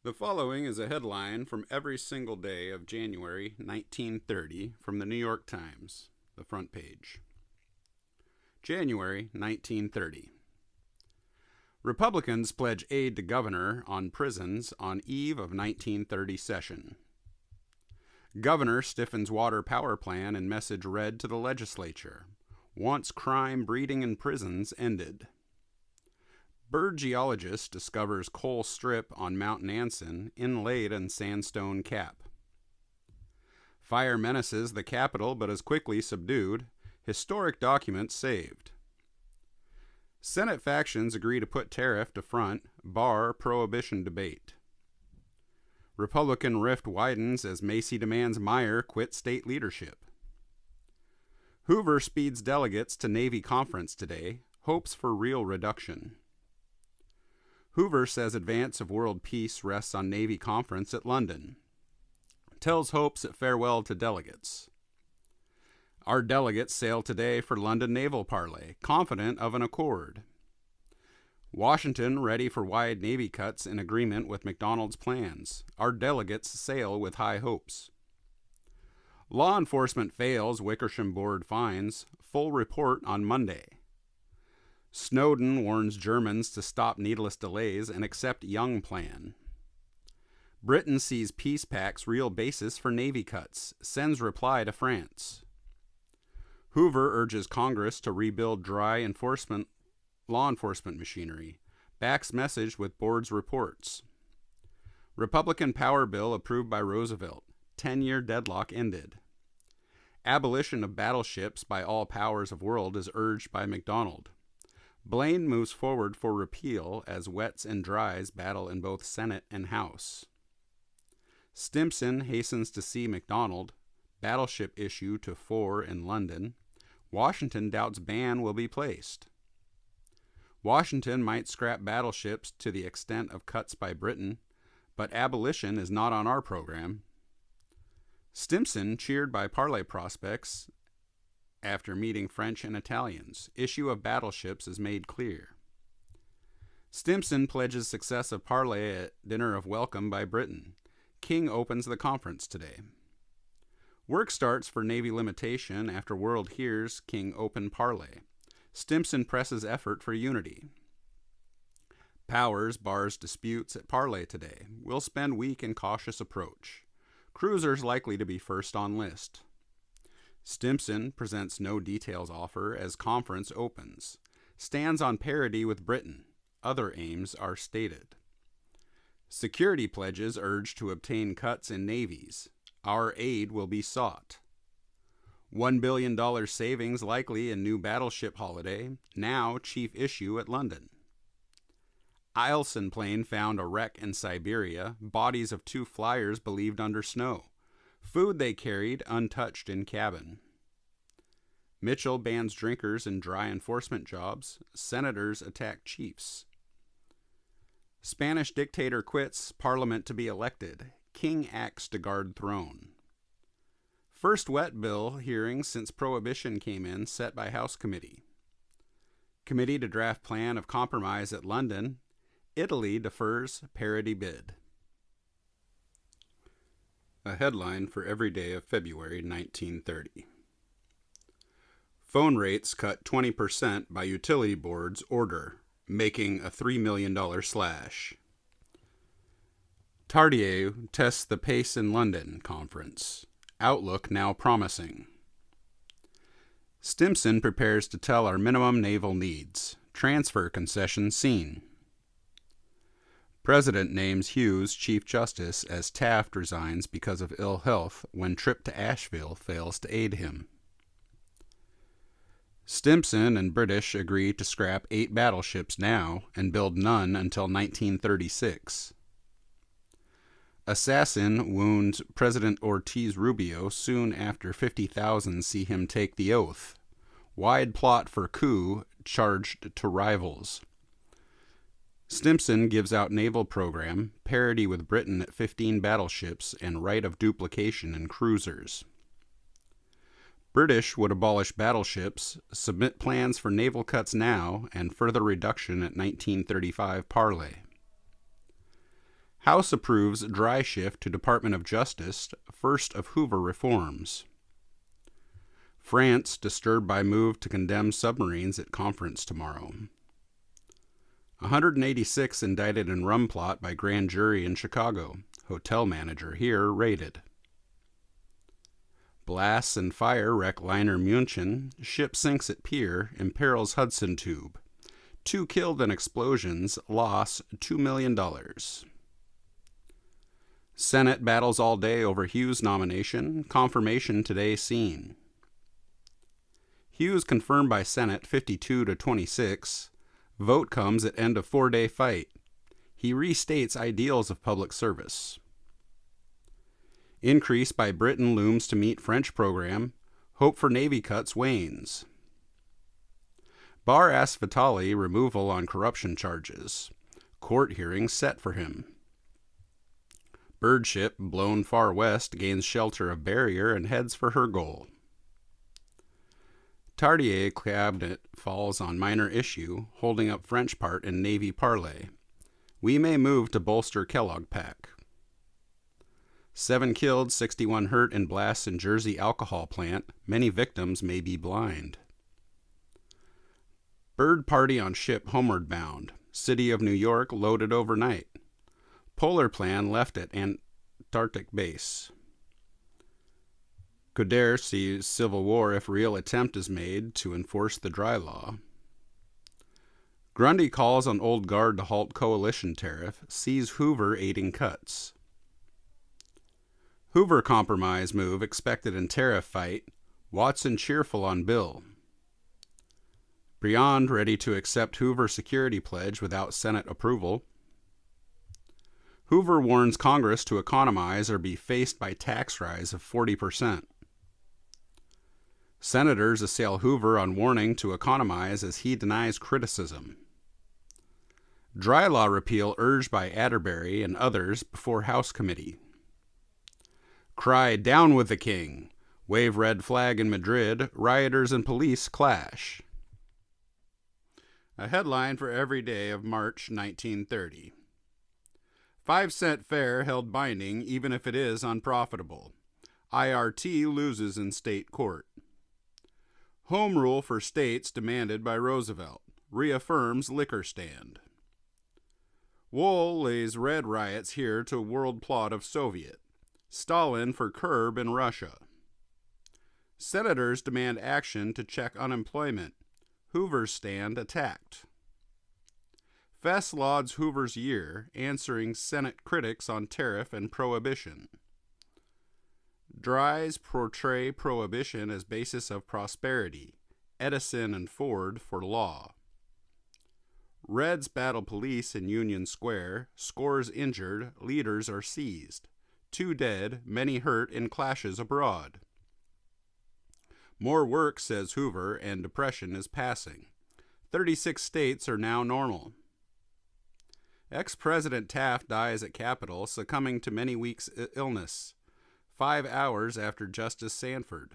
The following is a headline from every single day of January 1930 from the New York Times, the front page. January 1930. Republicans pledge aid to governor on prisons on eve of 1930 session. Governor stiffens water power plan in message read to the legislature. Wants crime breeding in prisons ended. Bird geologist discovers coal strip on Mount Nansen inlaid in sandstone cap. Fire menaces the Capitol but is quickly subdued. Historic documents saved. Senate factions agree to put tariff to front, bar prohibition debate. Republican rift widens as Macy demands Meyer quit state leadership. Hoover speeds delegates to Navy conference today, hopes for real reduction. Hoover says advance of world peace rests on Navy conference at London. Tells hopes at farewell to delegates. Our delegates sail today for London Naval Parley, confident of an accord. Washington ready for wide Navy cuts in agreement with McDonald's plans. Our delegates sail with high hopes. Law enforcement fails Wickersham Board fines. Full report on Monday. Snowden warns Germans to stop needless delays and accept Young plan. Britain sees peace pact's real basis for Navy cuts, sends reply to France. Hoover urges Congress to rebuild dry law enforcement machinery, backs message with board's reports. Republican power bill approved by Roosevelt, 10-year deadlock ended. Abolition of battleships by all powers of world is urged by MacDonald. Blaine moves forward for repeal as wets and dries battle in both Senate and House. Stimson hastens to see MacDonald. Battleship issue to 4 in London. Washington doubts ban will be placed. Washington might scrap battleships to the extent of cuts by Britain, but abolition is not on our program. Stimson cheered by parley prospects after meeting French and Italians. Issue of battleships is made clear. Stimson pledges success of parley at dinner of welcome by Britain. King opens the conference today. Work starts for Navy limitation after world hears King open parley. Stimson presses effort for unity. Powers bars disputes at parley today. Will spend week in cautious approach. Cruisers likely to be first on list. Stimson presents no details offer as conference opens. Stands on parity with Britain. Other aims are stated. Security pledges urge to obtain cuts in navies. Our aid will be sought. $1 billion savings likely in new battleship holiday. Now chief issue at London. Eielson plane found a wreck in Siberia. Bodies of 2 flyers believed under snow. Food they carried untouched in cabin. Mitchell bans drinkers in dry enforcement jobs. Senators attack chiefs. Spanish dictator quits. Parliament to be elected. King acts to guard throne. First wet bill hearing since prohibition came in set by House committee. Committee to draft plan of compromise at London. Italy defers parity bid. A headline for every day of February 1930. Phone rates cut 20% by utility board's order, making a $3 million slash. Tardieu tests the pace in London conference. Outlook now promising. Stimson prepares to tell our minimum naval needs. Transfer concession seen. President names Hughes Chief Justice as Taft resigns because of ill health when trip to Asheville fails to aid him. Stimson and British agree to scrap 8 battleships now and build none until 1936. Assassin wounds President Ortiz Rubio soon after 50,000 see him take the oath. Wide plot for coup charged to rivals. Stimson gives out naval program, parity with Britain at 15 battleships and right of duplication in cruisers. British would abolish battleships, submit plans for naval cuts now, and further reduction at 1935 parley. House approves dry shift to Department of Justice, first of Hoover reforms. France disturbed by move to condemn submarines at conference tomorrow. 186 indicted in rum plot by grand jury in Chicago. Hotel manager here raided. Blasts and fire wreck liner München. Ship sinks at pier, imperils Hudson tube. 2 killed in explosions. Loss $2 million. Senate battles all day over Hughes nomination. Confirmation today seen. Hughes confirmed by Senate 52-26. Vote comes at end of 4-day fight. He restates ideals of public service. Increase by Britain looms to meet French program. Hope for Navy cuts wanes. Barr asks Vitali removal on corruption charges. Court hearing set for him. Birdship blown far west gains shelter of barrier and heads for her goal. Tardier cabinet falls on minor issue, holding up French part in Navy parley. We may move to bolster Kellogg pack. 7 killed, 61 hurt in blasts in Jersey alcohol plant. Many victims may be blind. Bird party on ship homeward bound. City of New York loaded overnight. Polar plan left at Antarctic base. Coder sees civil war if real attempt is made to enforce the dry law. Grundy calls on old guard to halt coalition tariff, sees Hoover aiding cuts. Hoover compromise move expected in tariff fight, Watson cheerful on bill. Briand ready to accept Hoover security pledge without Senate approval. Hoover warns Congress to economize or be faced by tax rise of 40%. Senators assail Hoover on warning to economize as he denies criticism. Dry law repeal urged by Atterbury and others before House committee. Cry down with the king. Wave red flag in Madrid. Rioters and police clash. A headline for every day of March 1930. 5-cent fare held binding even if it is unprofitable. IRT loses in state court. Home rule for states demanded by Roosevelt. Reaffirms liquor stand. Wool lays red riots here to world plot of Soviet. Stalin for curb in Russia. Senators demand action to check unemployment. Hoover's stand attacked. Fess lauds Hoover's year, answering Senate critics on tariff and prohibition. Dries portray prohibition as basis of prosperity. Edison and Ford for law. Reds battle police in Union Square. Scores injured. Leaders are seized. 2 dead, many hurt in clashes abroad. More work, says Hoover, and depression is passing. 36 states are now normal. Ex-President Taft dies at Capitol, succumbing to many weeks' illness. 5 hours after Justice Sanford.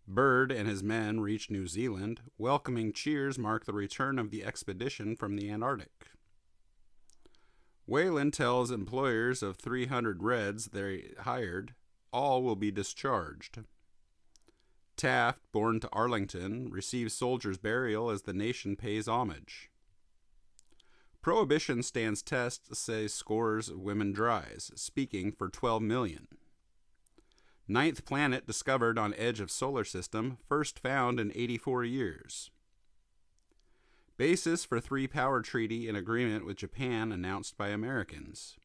Byrd and his men reach New Zealand. Welcoming cheers mark the return of the expedition from the Antarctic. Wayland tells employers of 300 Reds they hired, all will be discharged. Taft, born to Arlington, receives soldiers' burial as the nation pays homage. Prohibition stands test, says scores women dries, speaking for 12 million. 9th planet discovered on edge of solar system, first found in 84 years. Basis for 3-power treaty in agreement with Japan announced by Americans.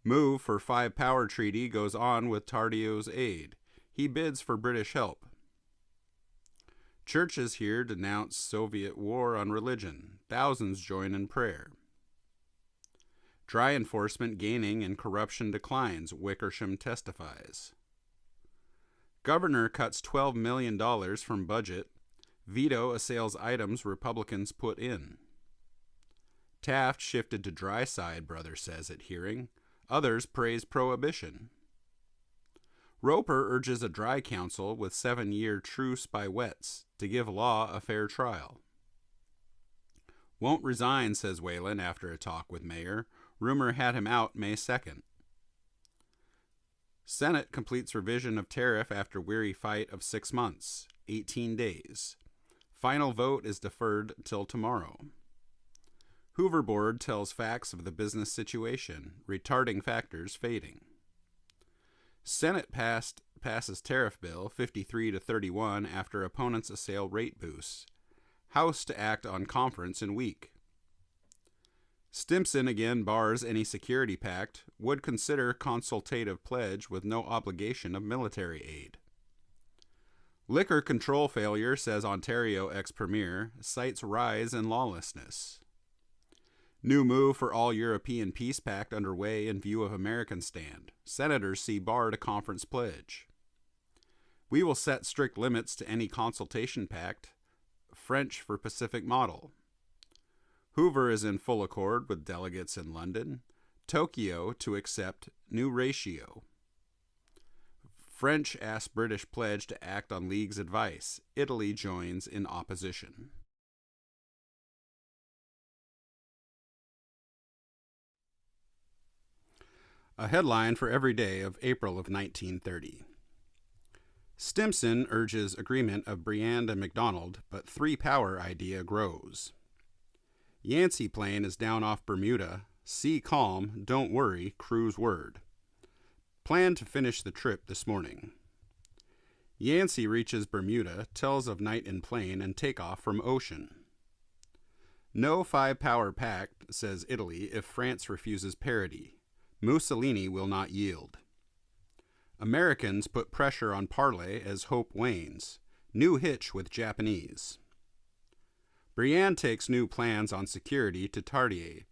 Move for 5-power treaty goes on with Tardio's aid. He bids for British help. Churches here denounce Soviet war on religion. Thousands join in prayer. Dry enforcement gaining and corruption declines, Wickersham testifies. Governor cuts $12 million from budget. Veto assails items Republicans put in. Taft shifted to dry side, brother says at hearing. Others praise prohibition. Roper urges a dry council with 7-year truce by wets to give law a fair trial. Won't resign, says Whalen after a talk with Mayer. Rumor had him out May 2nd. Senate completes revision of tariff after weary fight of 6 months, 18 days. Final vote is deferred till tomorrow. Hoover board tells facts of the business situation, retarding factors fading. Senate passes tariff bill 53-31 after opponents assail rate boosts. House to act on conference in week. Stimson again bars any security pact, would consider consultative pledge with no obligation of military aid. Liquor control failure, says Ontario ex-premier, cites rise in lawlessness. New move for all European peace pact underway in view of American stand. Senators see bar to conference pledge. We will set strict limits to any consultation pact. French for Pacific model. Hoover is in full accord with delegates in London. Tokyo to accept new ratio. French asks British pledge to act on League's advice. Italy joins in opposition. A headline for every day of April of 1930. Stimson urges agreement of Briand and MacDonald, but three-power idea grows. Yancey plane is down off Bermuda. Sea calm, don't worry, crew's word. Plan to finish the trip this morning. Yancey reaches Bermuda, tells of night in plane and takeoff from ocean. No five-power pact, says Italy, if France refuses parity. Mussolini will not yield. Americans put pressure on parley as hope wanes. New hitch with Japanese. Briand takes new plans on security to Tardier.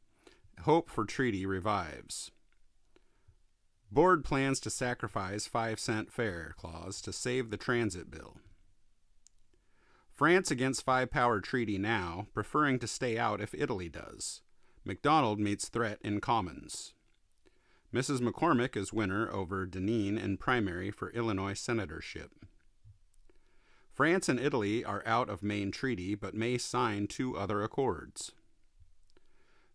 Hope for treaty revives. Board plans to sacrifice 5-cent fare clause to save the transit bill. France against five-power treaty now, preferring to stay out if Italy does. MacDonald meets threat in Commons. Mrs. McCormick is winner over Deneen in primary for Illinois senatorship. France and Italy are out of main treaty but may sign 2 other accords.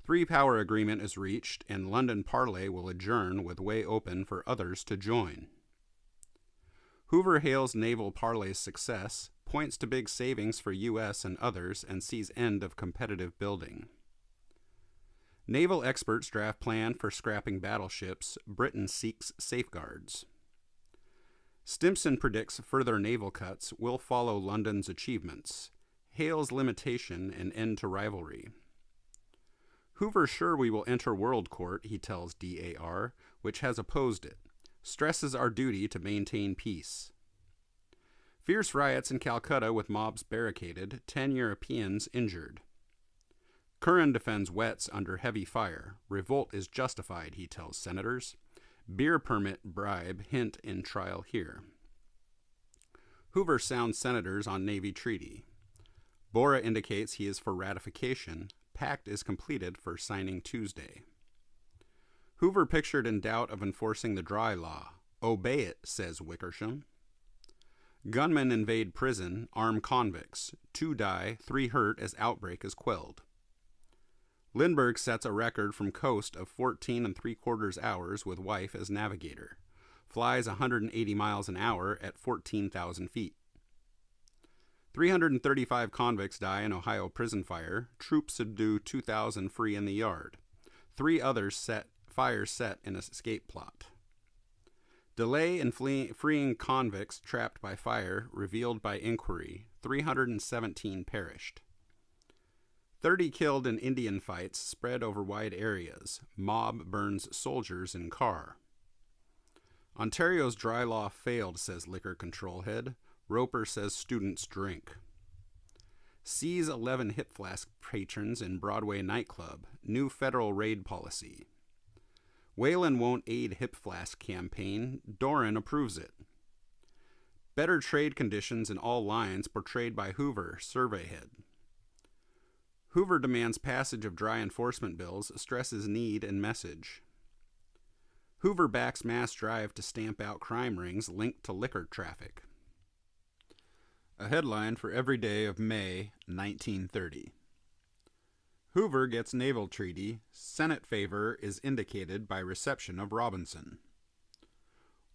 Three-power agreement is reached and London parley will adjourn with way open for others to join. Hoover hails naval parley's success, points to big savings for U.S. and others, and sees end of competitive building. Naval experts draft plan for scrapping battleships. Britain seeks safeguards. Stimson predicts further naval cuts will follow London's achievements. Hails limitation and end to rivalry. Hoover sure we will enter World Court, he tells DAR, which has opposed it. Stresses our duty to maintain peace. Fierce riots in Calcutta with mobs barricaded, 10 Europeans injured. Curran defends Wets under heavy fire. Revolt is justified, he tells senators. Beer permit bribe hint in trial here. Hoover sounds senators on Navy treaty. Bora indicates he is for ratification. Pact is completed for signing Tuesday. Hoover pictured in doubt of enforcing the dry law. Obey it, says Wickersham. Gunmen invade prison, arm convicts. 2 die, 3 hurt as outbreak is quelled. Lindbergh sets a record from coast of 14 3/4 hours with wife as navigator. Flies 180 miles an hour at 14,000 feet. 335 convicts die in Ohio prison fire. Troops subdue 2,000 free in the yard. 3 others fires set in escape plot. Delay in freeing convicts trapped by fire revealed by inquiry. 317 perished. 30 killed in Indian fights spread over wide areas. Mob burns soldiers in car. Ontario's dry law failed, says liquor control head. Roper says students drink. Seize 11 hip flask patrons in Broadway nightclub. New federal raid policy. Whalen won't aid hip flask campaign. Doran approves it. Better trade conditions in all lines portrayed by Hoover, survey head. Hoover demands passage of dry enforcement bills, stresses need and message. Hoover backs mass drive to stamp out crime rings linked to liquor traffic. A headline for every day of May 1930. Hoover gets naval treaty. Senate favor is indicated by reception of Robinson.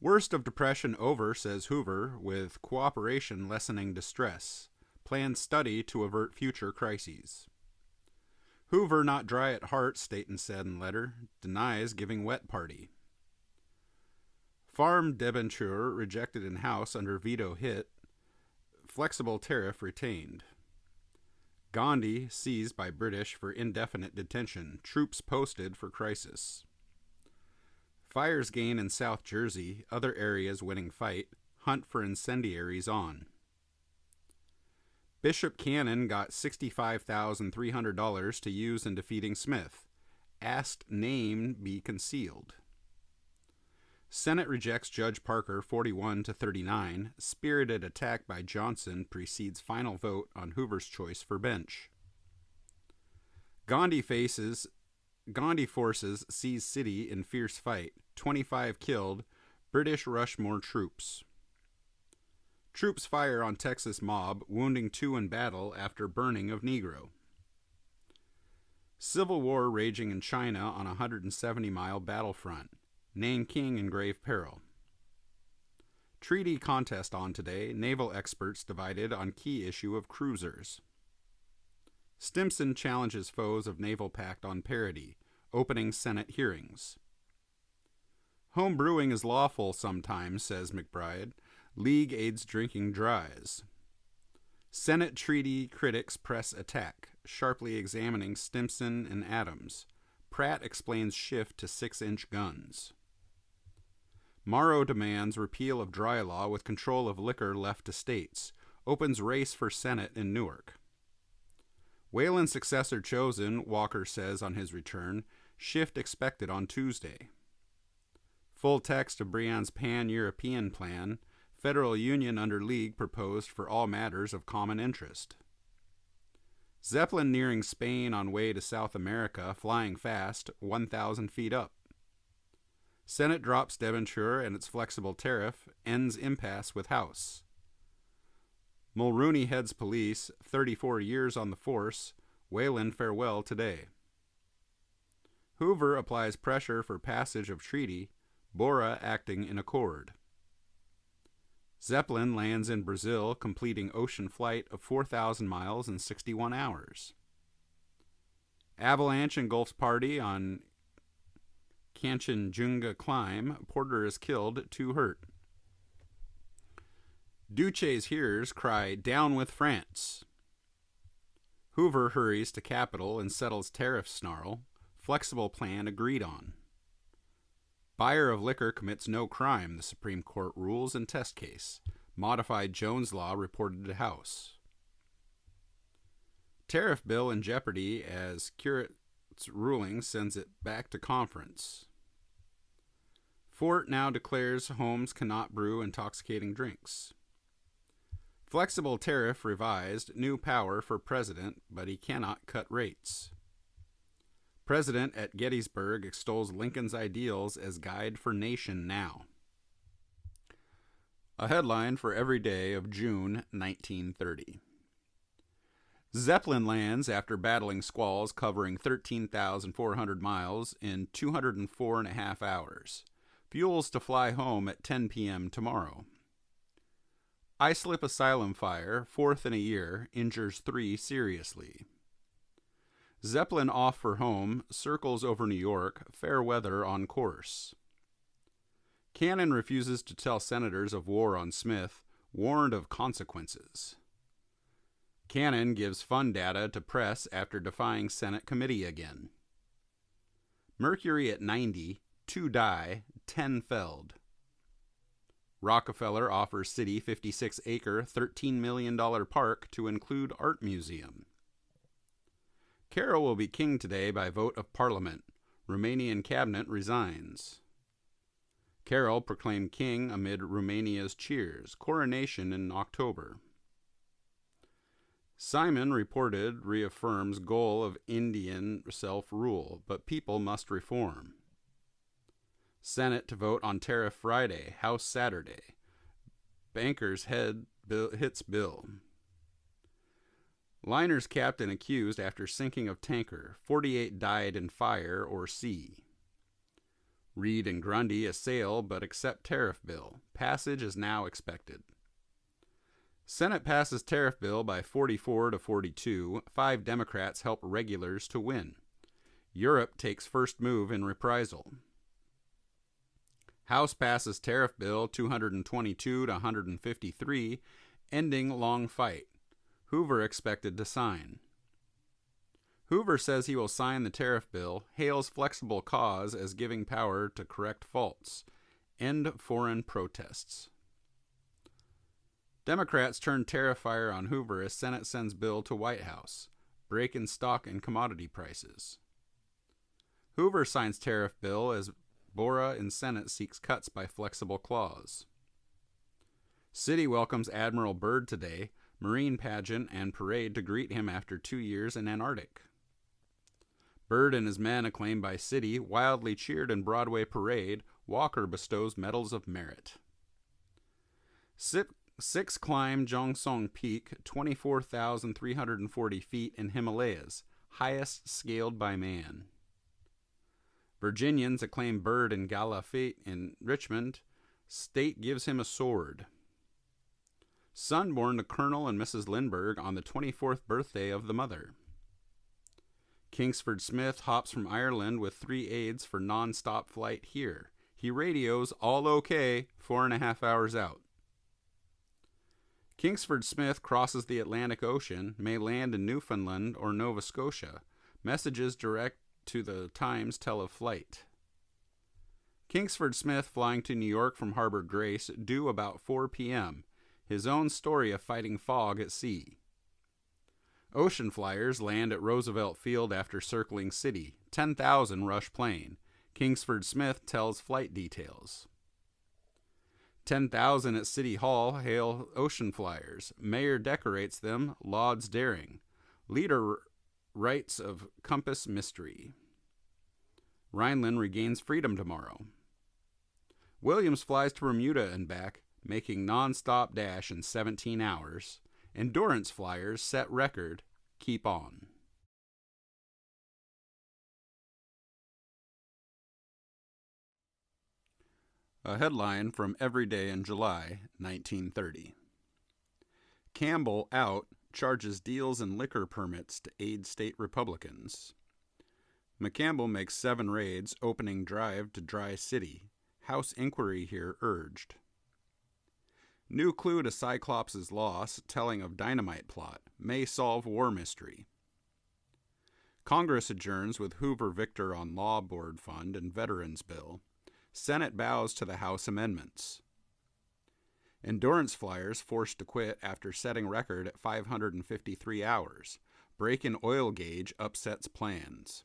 Worst of depression over, says Hoover, with cooperation lessening distress. Planned study to avert future crises. Hoover not dry at heart, Staton said in letter. Denies giving wet party. Farm debenture rejected in House under veto hit. Flexible tariff retained. Gandhi seized by British for indefinite detention. Troops posted for crisis. Fires gain in South Jersey. Other areas winning fight. Hunt for incendiaries on. Bishop Cannon got $65,300 to use in defeating Smith. Asked name be concealed. Senate rejects Judge Parker 41-39. Spirited attack by Johnson precedes final vote on Hoover's choice for bench. Gandhi forces seize city in fierce fight. 25 killed. British rush more troops. Troops fire on Texas mob, wounding 2 in battle after burning of Negro. Civil war raging in China on a 170-mile battlefront. Nanking in grave peril. Treaty contest on today. Naval experts divided on key issue of cruisers. Stimson challenges foes of naval pact on parity. Opening Senate hearings. Home brewing is lawful sometimes, says McBride. League aids drinking dries. Senate treaty critics press attack, sharply examining Stimson and Adams. Pratt explains shift to 6-inch guns. Morrow demands repeal of dry law with control of liquor left to states. Opens race for Senate in Newark. Whalen's successor chosen, Walker says on his return. Shift expected on Tuesday. Full text of Briand's pan-European plan. Federal Union under League proposed for all matters of common interest. Zeppelin nearing Spain on way to South America, flying fast, 1,000 feet up. Senate drops debenture and its flexible tariff, ends impasse with House. Mulrooney heads police, 34 years on the force, Whalen farewell today. Hoover applies pressure for passage of treaty, Bora acting in accord. Zeppelin lands in Brazil, completing ocean flight of 4,000 miles in 61 hours. Avalanche engulfs party on Kanchenjunga climb. Porter is killed, 2 hurt. Duce's hearers cry, "Down with France." Hoover hurries to Capitol and settles tariff snarl. Flexible plan agreed on. Buyer of liquor commits no crime, the Supreme Court rules in test case. Modified Jones Law reported to House. Tariff bill in jeopardy as curate's ruling sends it back to conference. Fort now declares homes cannot brew intoxicating drinks. Flexible tariff revised, new power for president, but he cannot cut rates. President at Gettysburg extols Lincoln's ideals as guide for nation now. A headline for every day of June 1930. Zeppelin lands after battling squalls covering 13,400 miles in 204.5 hours. Fuels to fly home at 10 p.m. tomorrow. Islip asylum fire, 4th in a year, injures 3 seriously. Zeppelin off for home, circles over New York, fair weather on course. Cannon refuses to tell senators of war on Smith, warned of consequences. Cannon gives fund data to press after defying Senate committee again. Mercury at 90, 2 die, 10 felled. Rockefeller offers city 56-acre, $13 million park to include art museum. Carroll will be king today by vote of parliament. Romanian cabinet resigns. Carroll proclaimed king amid Romania's cheers. Coronation in October. Simon reported reaffirms goal of Indian self-rule, but people must reform. Senate to vote on tariff Friday, House Saturday. Bankers hits bill. Liner's captain accused after sinking of tanker. 48 died in fire or sea. Reed and Grundy assail but accept tariff bill. Passage is now expected. Senate passes tariff bill by 44 to 42. 5 Democrats help regulars to win. Europe takes first move in reprisal. House passes tariff bill 222 to 153, ending long fight. Hoover expected to sign. Hoover says he will sign the tariff bill, hails flexible cause as giving power to correct faults. End foreign protests. Democrats turn tariff fire on Hoover as Senate sends bill to White House. Break in stock and commodity prices. Hoover signs tariff bill as Bora in Senate seeks cuts by flexible clause. City welcomes Admiral Byrd today, Marine pageant and parade to greet him after 2 years in Antarctic. Byrd and his men acclaimed by City, wildly cheered in Broadway parade. Walker bestows medals of merit. Six climb Jongsong Peak, 24,340 feet in Himalayas, highest scaled by man. Virginians acclaim Byrd and Gala Fete in Richmond. State gives him a sword. Son born to Colonel and Mrs. Lindbergh on the 24th birthday of the mother. Kingsford Smith hops from Ireland with 3 aides for non-stop flight here. He radios, all okay, 4.5 hours out. Kingsford Smith crosses the Atlantic Ocean, may land in Newfoundland or Nova Scotia. Messages direct to the Times tell of flight. Kingsford Smith flying to New York from Harbor Grace, due about 4 p.m. His own story of fighting fog at sea. Ocean flyers land at Roosevelt Field after circling city. 10,000 rush plane. Kingsford Smith tells flight details. 10,000 at City Hall hail ocean flyers. Mayor decorates them, lauds daring. Leader writes of compass mystery. Rhineland regains freedom tomorrow. Williams flies to Bermuda and back, making non-stop dash in 17 hours. Endurance flyers set record. Keep on. A headline from Every Day in July, 1930. Campbell out, charges deals in liquor permits to aid state Republicans. McCampbell makes 7 raids, opening drive to Dry City. House inquiry here urged. New clue to Cyclops' loss, telling of dynamite plot, may solve war mystery. Congress adjourns with Hoover victor on Law Board Fund and Veterans Bill. Senate bows to the House amendments. Endurance flyers forced to quit after setting record at 553 hours. Break in oil gauge upsets plans.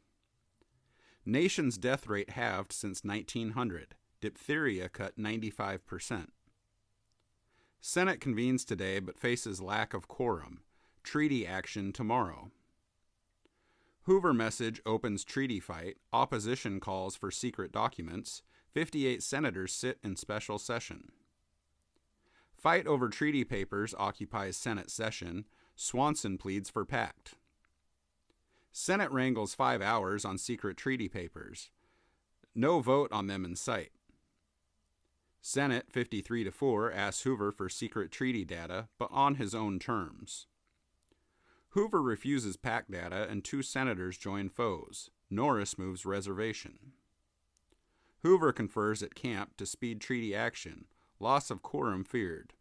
Nation's death rate halved since 1900. Diphtheria cut 95%. Senate convenes today but faces lack of quorum. Treaty action tomorrow. Hoover message opens treaty fight. Opposition calls for secret documents. 58 senators sit in special session. Fight over treaty papers occupies Senate session. Swanson pleads for pact. Senate wrangles 5 hours on secret treaty papers. No vote on them in sight. Senate 53-4 asks Hoover for secret treaty data, but on his own terms. Hoover refuses pact data and 2 senators join foes. Norris moves reservation. Hoover confers at camp to speed treaty action. Loss of quorum feared.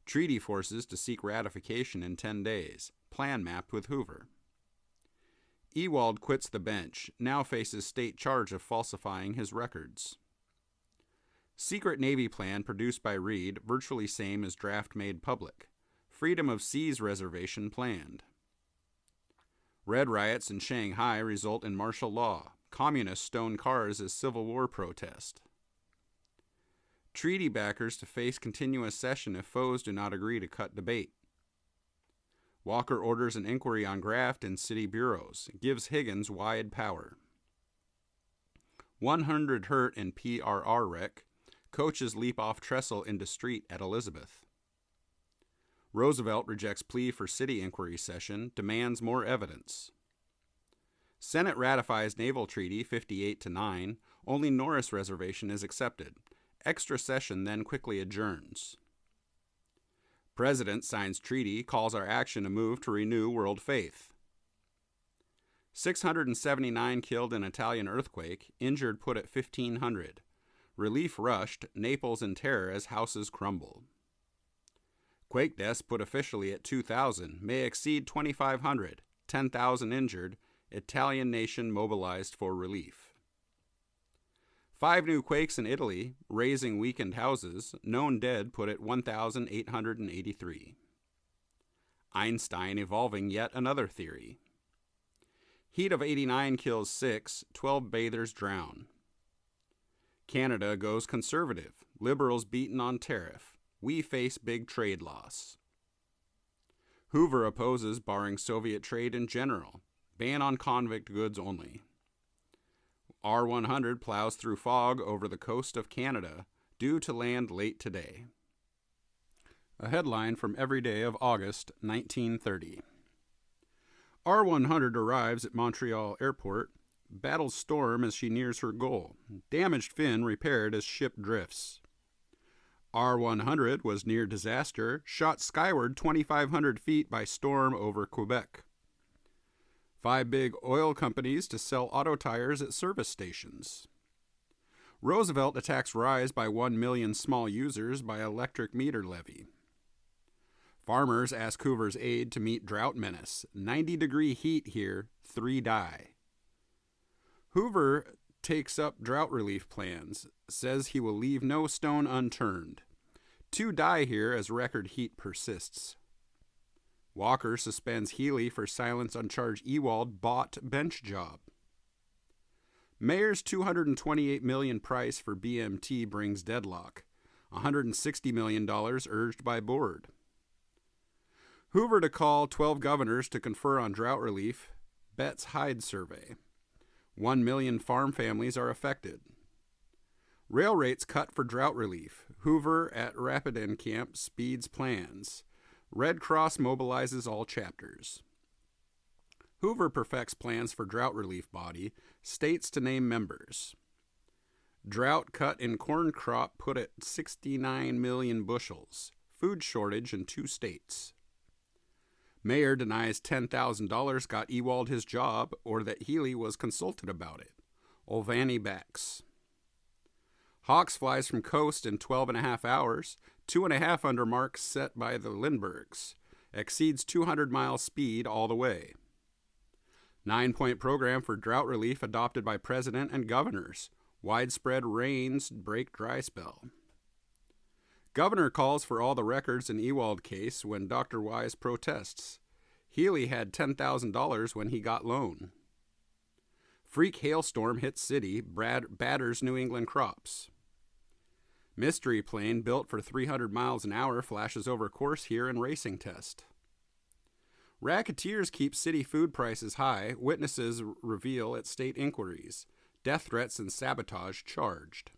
Treaty forces to seek ratification in 10 days. Plan mapped with Hoover. Ewald quits the bench, now faces state charge of falsifying his records. Secret Navy plan produced by Reed, virtually same as draft made public. Freedom of Seas reservation planned. Red riots in Shanghai result in martial law. Communists stone cars as Civil War protest. Treaty backers to face continuous session if foes do not agree to cut debate. Walker orders an inquiry on graft in city bureaus. Gives Higgins wide power. 100 hurt in PRR wreck. Coaches leap off trestle into street at Elizabeth. Roosevelt rejects plea for city inquiry session, demands more evidence. Senate ratifies Naval Treaty 58-9, only Norris Reservation is accepted. Extra session then quickly adjourns. President signs treaty, calls our action a move to renew world faith. 679 killed in Italian earthquake, injured put at 1,500. Relief rushed, Naples in terror as houses crumble. Quake deaths put officially at 2,000, may exceed 2,500, 10,000 injured, Italian nation mobilized for relief. 5 new quakes in Italy, razing weakened houses, known dead put at 1,883. Einstein evolving yet another theory. Heat of 89 kills 6, 12 bathers drown. Canada goes conservative, liberals beaten on tariff. We face big trade loss. Hoover opposes barring Soviet trade in general, ban on convict goods only. R-100 plows through fog over the coast of Canada, due to land late today. A headline from every day of August 1930. R-100 arrives at Montreal Airport, battles storm as she nears her goal. Damaged fin repaired as ship drifts. R-100 was near disaster, shot skyward 2,500 feet by storm over Quebec. 5 big oil companies to sell auto tires at service stations. Roosevelt attacks rise by 1 million small users by electric meter levy. Farmers ask Hoover's aid to meet drought menace. 90-degree heat here, 3 die. Hoover takes up drought relief plans, says he will leave no stone unturned. 2 die here as record heat persists. Walker suspends Healy for silence on charge Ewald bought bench job. Mayor's $228 million price for BMT brings deadlock. $160 million urged by board. Hoover to call 12 governors to confer on drought relief. Betts Hyde survey. 1 million farm families are affected. Rail rates cut for drought relief. Hoover at Rapidan camp speeds plans. Red Cross mobilizes all chapters. Hoover perfects plans for drought relief body. States to name members. Drought cut in corn crop put at 69 million bushels. Food shortage in 2 states. Mayor denies $10,000 got Ewald his job or that Healy was consulted about it. Olvani backs. Hawks flies from coast in 12.5 hours, 2.5 under mark set by the Lindberghs. Exceeds 200 mile speed all the way. 9-point program for drought relief adopted by president and governors. Widespread rains break dry spell. Governor calls for all the records in Ewald case when Dr. Wise protests. Healy had $10,000 when he got loan. Freak hailstorm hits city, batters New England crops. Mystery plane built for 300 miles an hour flashes over course here in racing test. Racketeers keep city food prices high, witnesses reveal at state inquiries. Death threats and sabotage charged.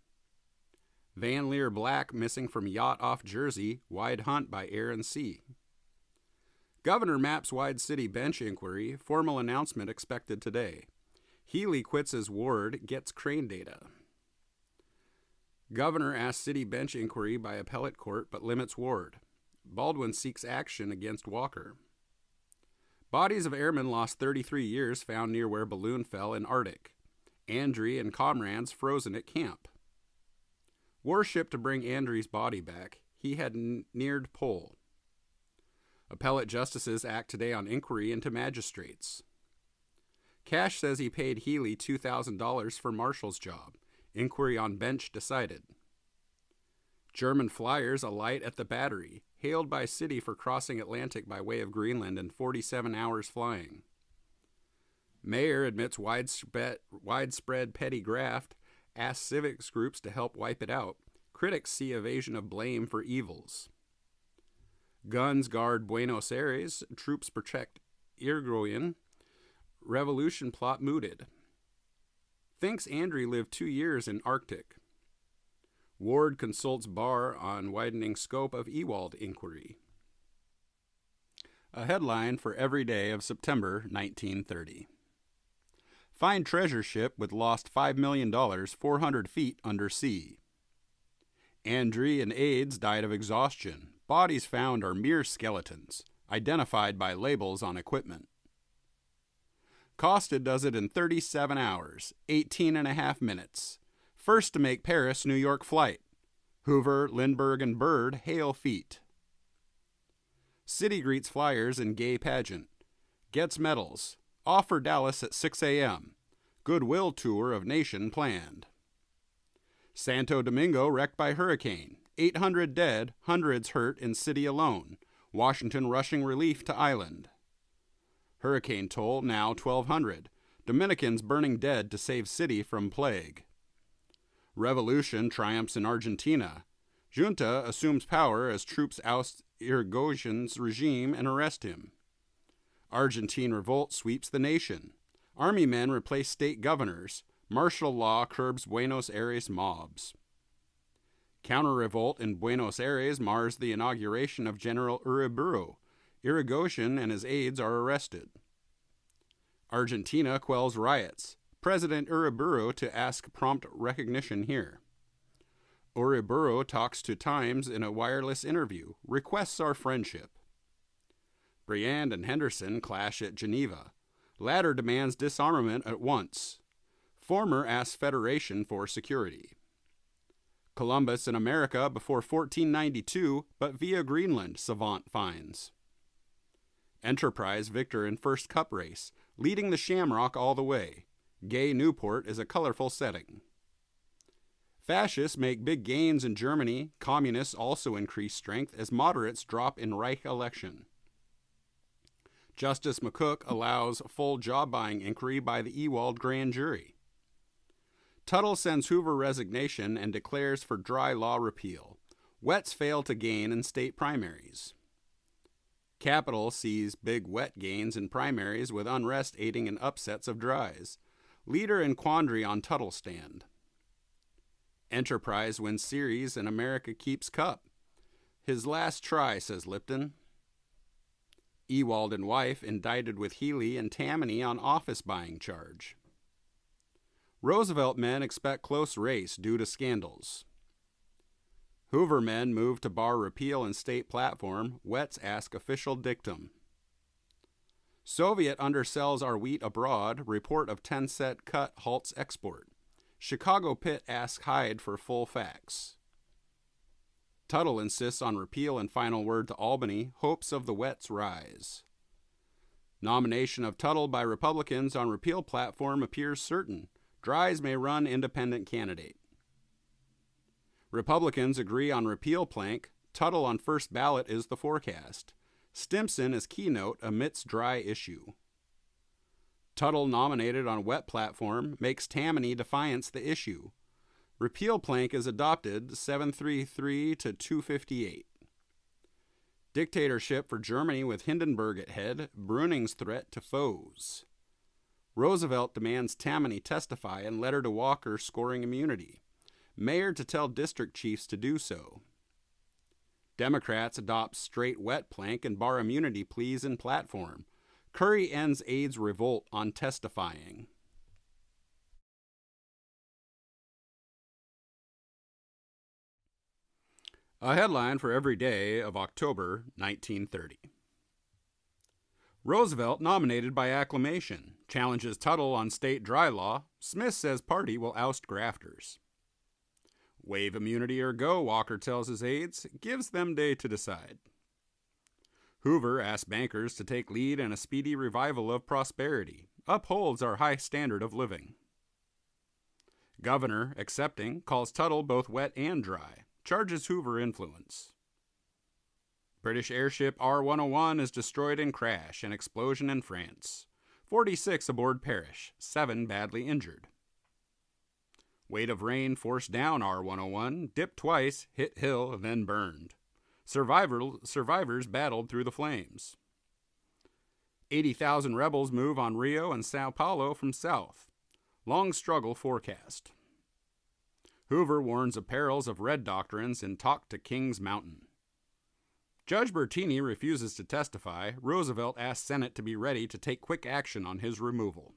Van Leer Black missing from yacht off Jersey, wide hunt by air and sea. Governor maps wide city bench inquiry, formal announcement expected today. Healy quits as ward, gets crane data. Governor asks city bench inquiry by appellate court but limits ward. Baldwin seeks action against Walker. Bodies of airmen lost 33 years found near where balloon fell in Arctic. Andre and comrades frozen at camp. Warship to bring Andre's body back. He had neared pole. Appellate justices act today on inquiry into magistrates. Cash says he paid Healy $2,000 for marshal's job. Inquiry on bench decided. German flyers alight at the battery, hailed by city for crossing Atlantic by way of Greenland in 47 hours flying. Mayor admits widespread petty graft, asks civics groups to help wipe it out. Critics see evasion of blame for evils. Guns guard Buenos Aires, troops protect Irigoyen. Revolution plot mooted. Thinks Andre lived 2 years in Arctic. Ward consults Barr on widening scope of Ewald inquiry. A headline for every day of September 1930. Find treasure ship with lost $5 million 400 feet under sea. Andre and aides died of exhaustion. Bodies found are mere skeletons, identified by labels on equipment. Costa does it in 37 hours, 18 and a half minutes. First to make Paris-New York flight. Hoover, Lindbergh, and Byrd hail feet. City greets flyers in gay pageant. Gets medals. Off for Dallas at 6 a.m. Goodwill tour of nation planned. Santo Domingo wrecked by hurricane. 800 dead, hundreds hurt in city alone. Washington rushing relief to island. Hurricane toll now 1,200. Dominicans burning dead to save city from plague. Revolution triumphs in Argentina. Junta assumes power as troops oust Irigoyen's regime and arrest him. Argentine revolt sweeps the nation. Army men replace state governors. Martial law curbs Buenos Aires mobs. Counter-revolt in Buenos Aires mars the inauguration of General Uriburu. Irigoyen and his aides are arrested. Argentina quells riots. President Uriburu to ask prompt recognition here. Uriburu talks to Times in a wireless interview, requests our friendship. Briand and Henderson clash at Geneva. Latter demands disarmament at once. Former asks Federation for security. Columbus in America before 1492, but via Greenland, savant finds. Enterprise victor in first cup race, leading the Shamrock all the way. Gay Newport is a colorful setting. Fascists make big gains in Germany. Communists also increase strength as moderates drop in Reich election. Justice McCook allows full job-buying inquiry by the Ewald grand jury. Tuttle sends Hoover resignation and declares for dry law repeal. Wets fail to gain in state primaries. Capitol sees big wet gains in primaries with unrest aiding in upsets of dries. Leader in quandary on Tuttle stand. Enterprise wins series and America keeps cup. His last try, says Lipton. Ewald and wife indicted with Healy and Tammany on office buying charge. Roosevelt men expect close race due to scandals. Hoover men move to bar repeal in state platform. Wets ask official dictum. Soviet undersells our wheat abroad. Report of 10-cent cut halts export. Chicago Pitt asks Hyde for full facts. Tuttle insists on repeal and final word to Albany. Hopes of the Wets rise. Nomination of Tuttle by Republicans on repeal platform appears certain. Dries may run independent candidate. Republicans agree on repeal plank. Tuttle on first ballot is the forecast. Stimson as keynote amidst dry issue. Tuttle nominated on wet platform makes Tammany defiance the issue. Repeal plank is adopted 733 to 258. Dictatorship for Germany with Hindenburg at head. Bruning's threat to foes. Roosevelt demands Tammany testify and letter to Walker scoring immunity. Mayor to tell district chiefs to do so. Democrats adopt straight wet plank and bar immunity pleas in platform. Curry ends aides revolt on testifying. A headline for every day of October 1930. Roosevelt nominated by acclamation. Challenges Tuttle on state dry law. Smith says party will oust grafters. Waive immunity or go, Walker tells his aides. Gives them day to decide. Hoover asks bankers to take lead in a speedy revival of prosperity. Upholds our high standard of living. Governor, accepting, calls Tuttle both wet and dry. Charges Hoover influence. British airship R-101 is destroyed in crash and explosion in France. 46 aboard perish, 7 badly injured. Weight of rain forced down R-101, dipped twice, hit hill, then burned. Survivors battled through the flames. 80,000 rebels move on Rio and Sao Paulo from south. Long struggle forecast. Hoover warns of perils of red doctrines in Talk to Kings Mountain. Judge Bertini refuses to testify. Roosevelt asks Senate to be ready to take quick action on his removal.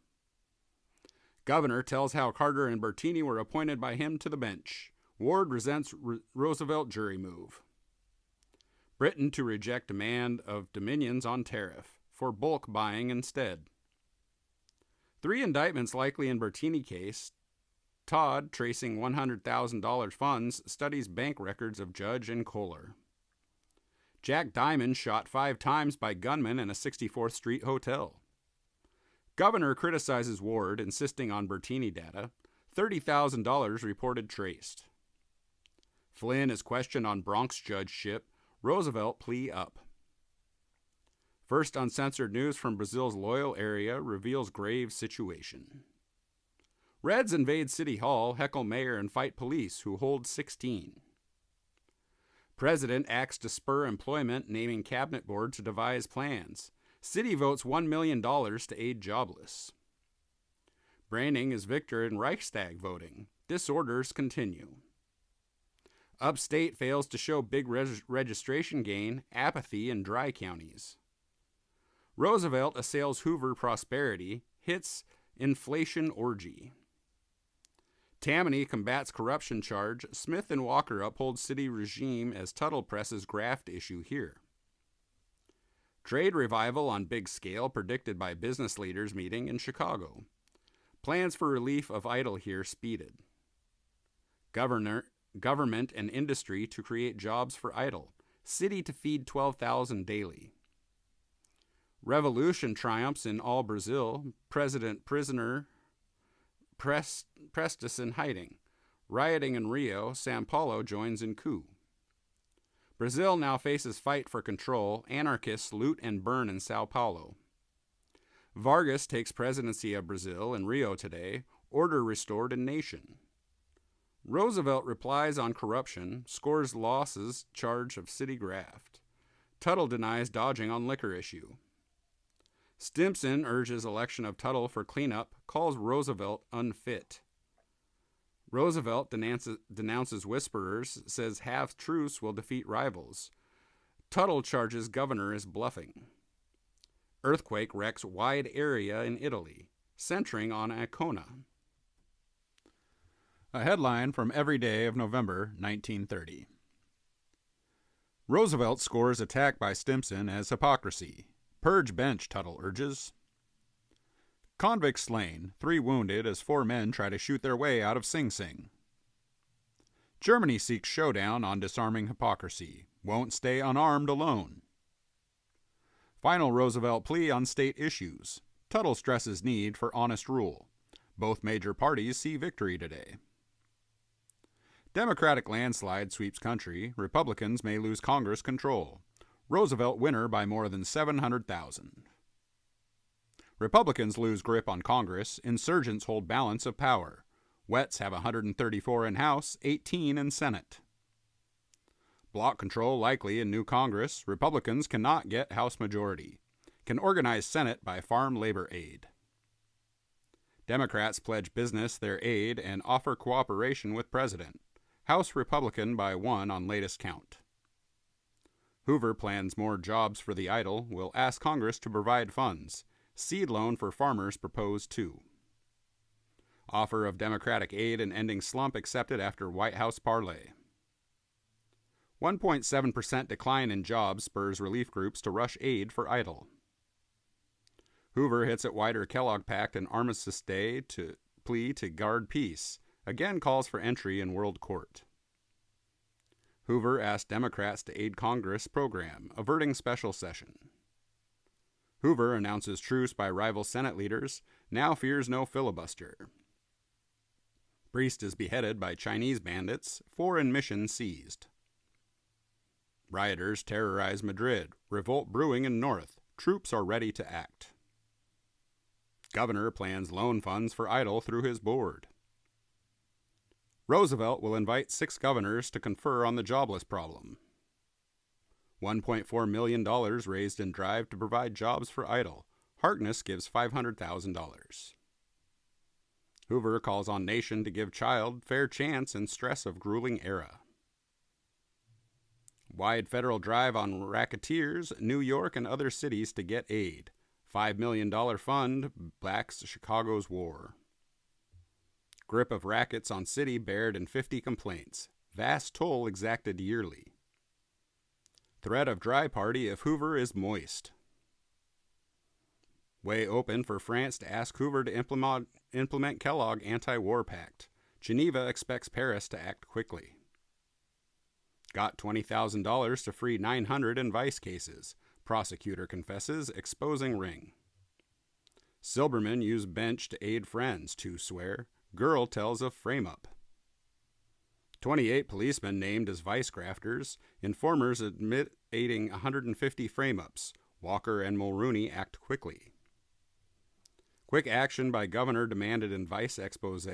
Governor tells how Carter and Bertini were appointed by him to the bench. Ward resents Roosevelt jury move. Britain to reject demand of Dominions on tariff, for bulk buying instead. 3 indictments likely in Bertini case. Todd, tracing $100,000 funds, studies bank records of Judge and Kohler. Jack Diamond shot 5 times by gunmen in a 64th Street hotel. Governor criticizes Ward, insisting on Bertini data. $30,000 reported traced. Flynn is questioned on Bronx judgeship. Roosevelt plea up. First uncensored news from Brazil's Loyal area reveals grave situation. Reds invade City Hall, heckle mayor, and fight police who hold 16. President acts to spur employment, naming cabinet board to devise plans. City votes $1 million to aid jobless. Branding is victor in Reichstag voting. Disorders continue. Upstate fails to show big registration gain. Apathy in dry counties. Roosevelt assails Hoover prosperity. Hits inflation orgy. Tammany combats corruption charge. Smith and Walker uphold city regime as Tuttle presses graft issue here. Trade revival on big scale predicted by business leaders meeting in Chicago. Plans for relief of idle here speeded. Government and industry to create jobs for idle. City to feed 12,000 daily. Revolution triumphs in all Brazil. President prisoner. Prestes in hiding. Rioting in Rio. Sao Paulo joins in coup. Brazil now faces fight for control. Anarchists loot and burn in Sao Paulo. Vargas takes presidency of Brazil in Rio today. Order restored in nation. Roosevelt replies on corruption. Scores losses charge of city graft. Tuttle denies dodging on liquor issue. Stimson urges election of Tuttle for cleanup. Calls Roosevelt unfit. Roosevelt denounces whisperers, says half-truths will defeat rivals. Tuttle charges governor as bluffing. Earthquake wrecks wide area in Italy, centering on Ancona. A headline from every day of November 1930. Roosevelt scores attack by Stimson as hypocrisy. Purge bench, Tuttle urges. Convicts slain, 3 wounded as 4 men try to shoot their way out of Sing Sing. Germany seeks showdown on disarming hypocrisy. Won't stay unarmed alone. Final Roosevelt plea on state issues. Tuttle stresses need for honest rule. Both major parties see victory today. Democratic landslide sweeps country. Republicans may lose Congress control. Roosevelt winner by more than 700,000. Republicans lose grip on Congress. Insurgents hold balance of power. Wets have 134 in House, 18 in Senate. Bloc control likely in new Congress. Republicans cannot get House majority. Can organize Senate by farm labor aid. Democrats pledge business their aid and offer cooperation with President. House Republican by 1 on latest count. Hoover plans more jobs for the idle. Will ask Congress to provide funds. Seed loan for farmers proposed too. Offer of Democratic aid in ending slump accepted after White House parley. 1.7% decline in jobs spurs relief groups to rush aid for idle. Hoover hits at wider Kellogg Pact and Armistice Day to plea to guard peace. Again calls for entry in World Court. Hoover asked Democrats to aid Congress program, averting special session. Hoover announces truce by rival Senate leaders, now fears no filibuster. Priest is beheaded by Chinese bandits, foreign mission seized. Rioters terrorize Madrid, revolt brewing in north, troops are ready to act. Governor plans loan funds for idle through his board. Roosevelt will invite 6 governors to confer on the jobless problem. $1.4 million raised in drive to provide jobs for idle. Harkness gives $500,000. Hoover calls on nation to give child fair chance in stress of grueling era. Wide federal drive on racketeers, New York and other cities to get aid. $5 million fund backs Chicago's war. Grip of rackets on city bared in 50 complaints. Vast toll exacted yearly. Threat of dry party if Hoover is moist. Way open for France to ask Hoover to implement Kellogg anti-war pact. Geneva expects Paris to act quickly. Got $20,000 to free 900 in vice cases. Prosecutor confesses, exposing ring. Silberman used bench to aid friends, two swear. Girl tells of frame-up. 28 policemen named as vice grafters. Informers admit aiding 150 frame-ups. Walker and Mulrooney act quickly. Quick action by governor demanded in vice expose.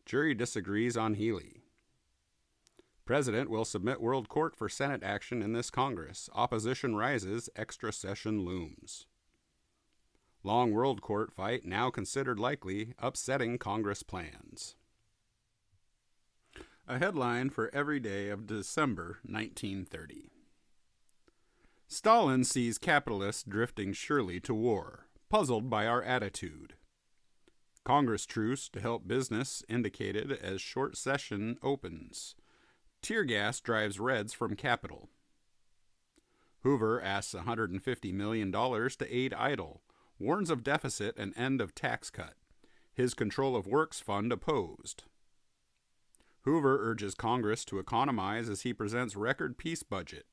Jury disagrees on Healy. President will submit World Court for Senate action in this Congress. Opposition rises, extra session looms. Long World Court fight now considered likely, upsetting Congress plans. A headline for every day of December 1930. Stalin sees capitalists drifting surely to war, puzzled by our attitude. Congress truce to help business indicated as short session opens. Tear gas drives Reds from Capitol. Hoover asks $150 million to aid idle, warns of deficit and end of tax cut. His control of works fund opposed. Hoover urges Congress to economize as he presents record peace budget.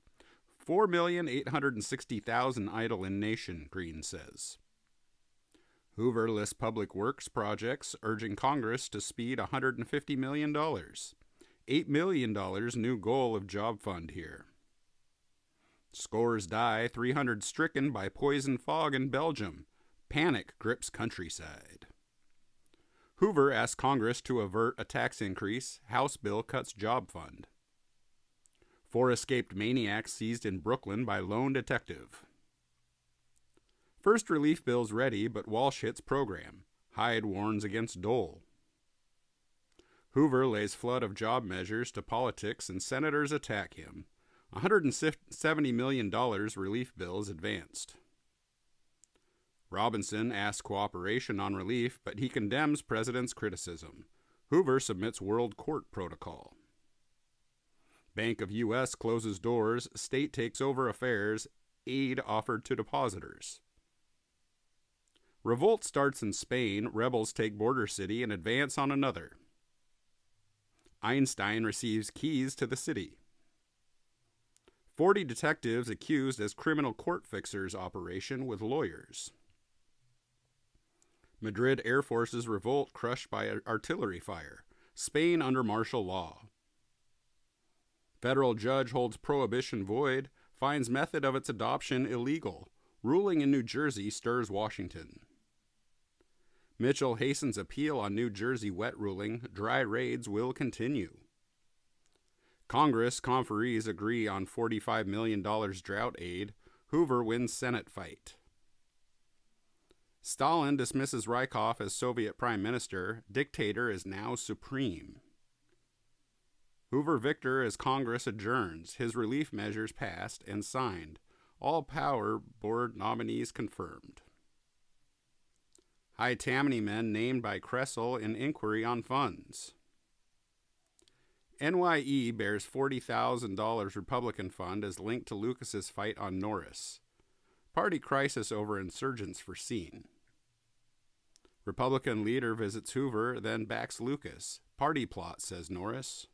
4,860,000 idle in nation, Green says. Hoover lists public works projects, urging Congress to speed $150 million. $8 million new goal of job fund here. Scores die, 300 stricken by poison fog in Belgium. Panic grips countryside. Hoover asks Congress to avert a tax increase. House bill cuts job fund. 4 escaped maniacs seized in Brooklyn by lone detective. First relief bills ready, but Walsh hits program. Hyde warns against dole. Hoover lays flood of job measures to politics and senators attack him. $170 million relief bills advanced. Robinson asks cooperation on relief, but he condemns president's criticism. Hoover submits World Court protocol. Bank of U.S. closes doors, state takes over affairs, aid offered to depositors. Revolt starts in Spain, rebels take border city and advance on another. Einstein receives keys to the city. 40 detectives accused as criminal court fixers operation with lawyers. Madrid Air Force's revolt crushed by artillery fire. Spain under martial law. Federal judge holds prohibition void, finds method of its adoption illegal. Ruling in New Jersey stirs Washington. Mitchell hastens appeal on New Jersey wet ruling. Dry raids will continue. Congress conferees agree on $45 million drought aid. Hoover wins Senate fight. Stalin dismisses Rykov as Soviet prime minister. Dictator is now supreme. Hoover victor as Congress adjourns. His relief measures passed and signed. All power board nominees confirmed. High Tammany men named by Kressel in inquiry on funds. NYE bears $40,000 Republican fund as linked to Lucas's fight on Norris. Party crisis over insurgents foreseen. Republican leader visits Hoover, then backs Lucas. Party plot, says Norris.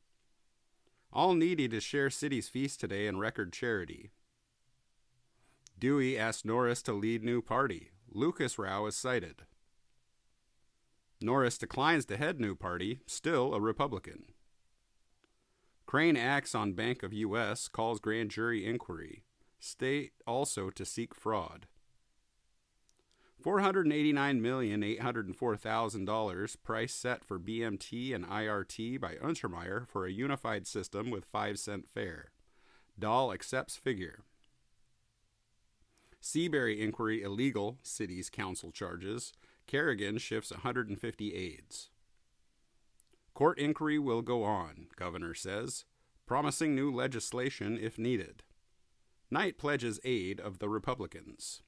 All needy to share city's feast today in record charity. Dewey asks Norris to lead new party. Lucas row is cited. Norris declines to head new party, still a Republican. Crane acts on Bank of U.S., calls grand jury inquiry. State also to seek fraud. $489,804,000 price set for BMT and IRT by Untermeyer for a unified system with 5-cent fare. Dahl accepts figure. Seabury inquiry illegal, city's council charges. Kerrigan shifts 150 aides. Court inquiry will go on, governor says, promising new legislation if needed. Knight pledges aid of the Republicans.